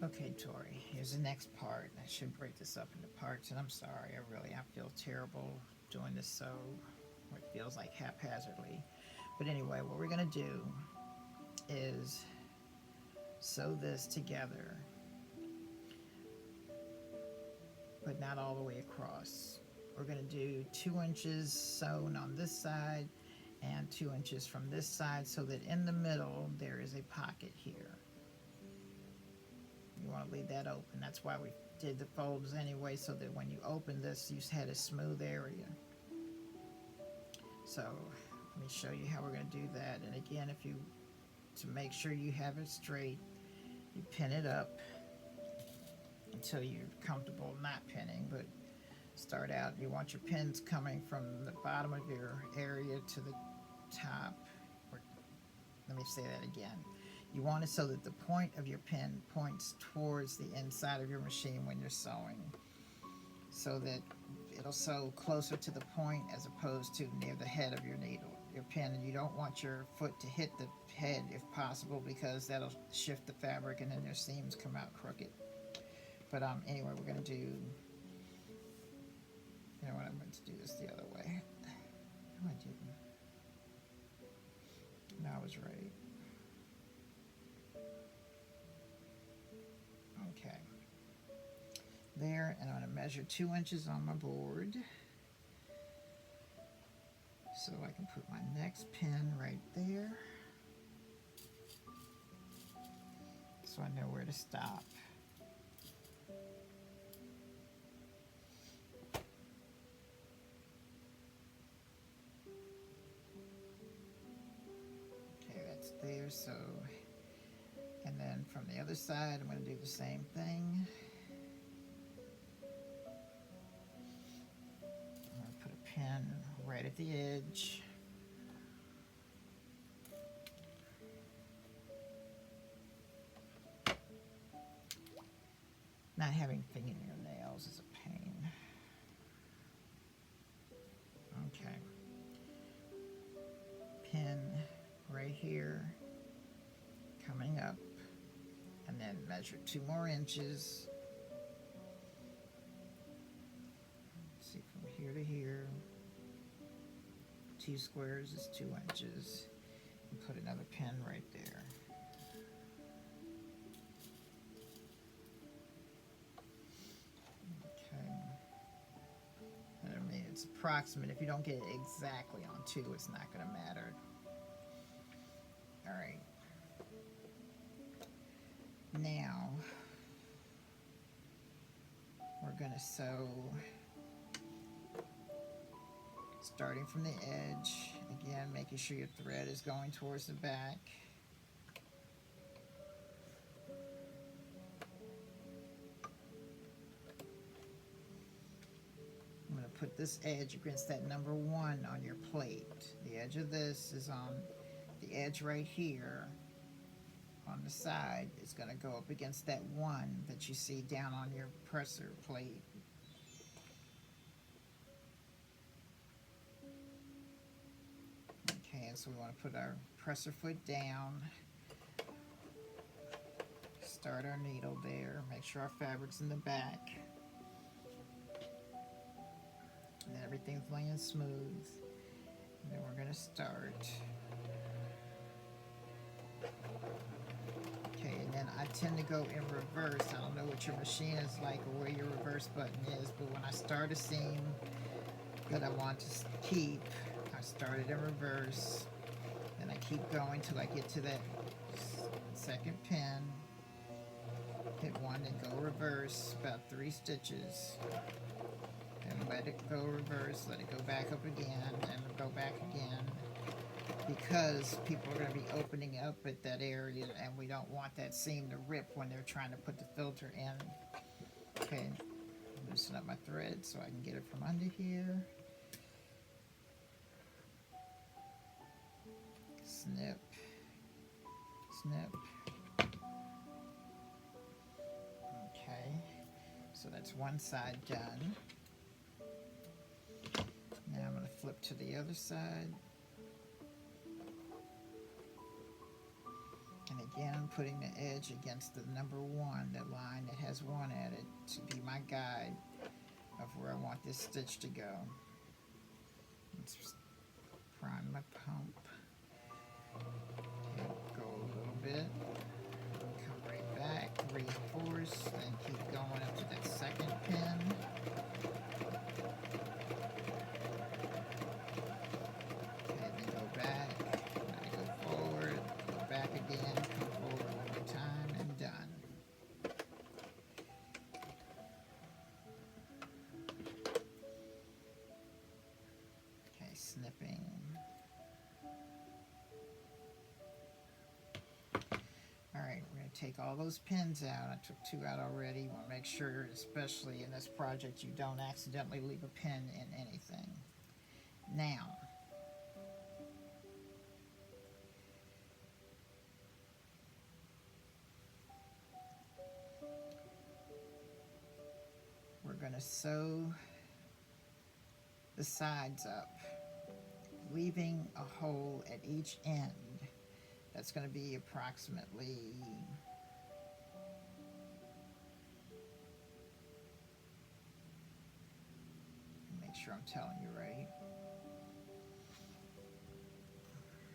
Okay, Tori, here's the next part. I should break this up into parts, and I'm sorry, I feel terrible doing this so what feels like haphazardly. But anyway, what we're gonna do is sew this together, but not all the way across. We're gonna do 2 inches sewn on this side and 2 inches from this side so that in the middle there is a pocket here. You want to leave that open. That's why we did the folds anyway, so that when you open this, you had a smooth area. So let me show you how we're going to do that. And again, to make sure you have it straight, you pin it up until you're comfortable not pinning, but start out, you want your pins coming from the bottom of your area to the top. Or, let me say that again. You want it so that the point of your pin points towards the inside of your machine when you're sewing, so that it'll sew closer to the point as opposed to near the head of your needle, your pin. And you don't want your foot to hit the head if possible, because that'll shift the fabric and then your seams come out crooked. But anyway, we're going to do, you know what, I'm going to do this the other way. No, I didn't. No, I was right. Okay. There, and I'm going to measure 2 inches on my board so I can put my next pin right there, so I know where to stop. Okay, that's there. So, and then from the other side, I'm going to do the same thing. I'm going to put a pin right at the edge. Not having fingernails is a pain. Okay. Pin right here, coming up, and then measure 2 more inches. Let's see, from here to here, 2 squares is 2 inches. And put another pin right there. Okay. And I mean, it's approximate. If you don't get it exactly on 2, it's not going to matter. All right. Now, we're going to sew, starting from the edge, again, making sure your thread is going towards the back. I'm going to put this edge against that number 1 on your plate. The edge of this is on the edge right here on the side. It's going to go up against that 1 that you see down on your presser plate. Okay, and so we want to put our presser foot down, start our needle there, make sure our fabric's in the back, and then everything's laying smooth. And then we're going to start. Okay, and then I tend to go in reverse. I don't know what your machine is like or where your reverse button is, but when I start a seam that I want to keep, I start it in reverse, and I keep going till I get to that second pin, hit 1 and go reverse about 3 stitches, and let it go reverse, let it go back up again, and go back again, because people are going to be opening up at that area, and we don't want that seam to rip when they're trying to put the filter in. Okay, loosen up my thread so I can get it from under here. Snip, snip. Okay, so that's one side done. Now I'm going to flip to the other side. And Again, I'm putting the edge against the number 1, the line that has 1 added, to be my guide of where I want this stitch to go. Let's prime my pump. Okay, go a little bit, come right back, reinforce, then keep going up to that second pin. Okay, then go back, go forward, go back again, come forward one more time, and done. Okay, snipping. Alright, we're going to take all those pins out. I took 2 out already. You want to make sure, especially in this project, you don't accidentally leave a pin in anything. Now, we're going to sew the sides up, leaving a hole at each end. That's going to be approximately, make sure I'm telling you right,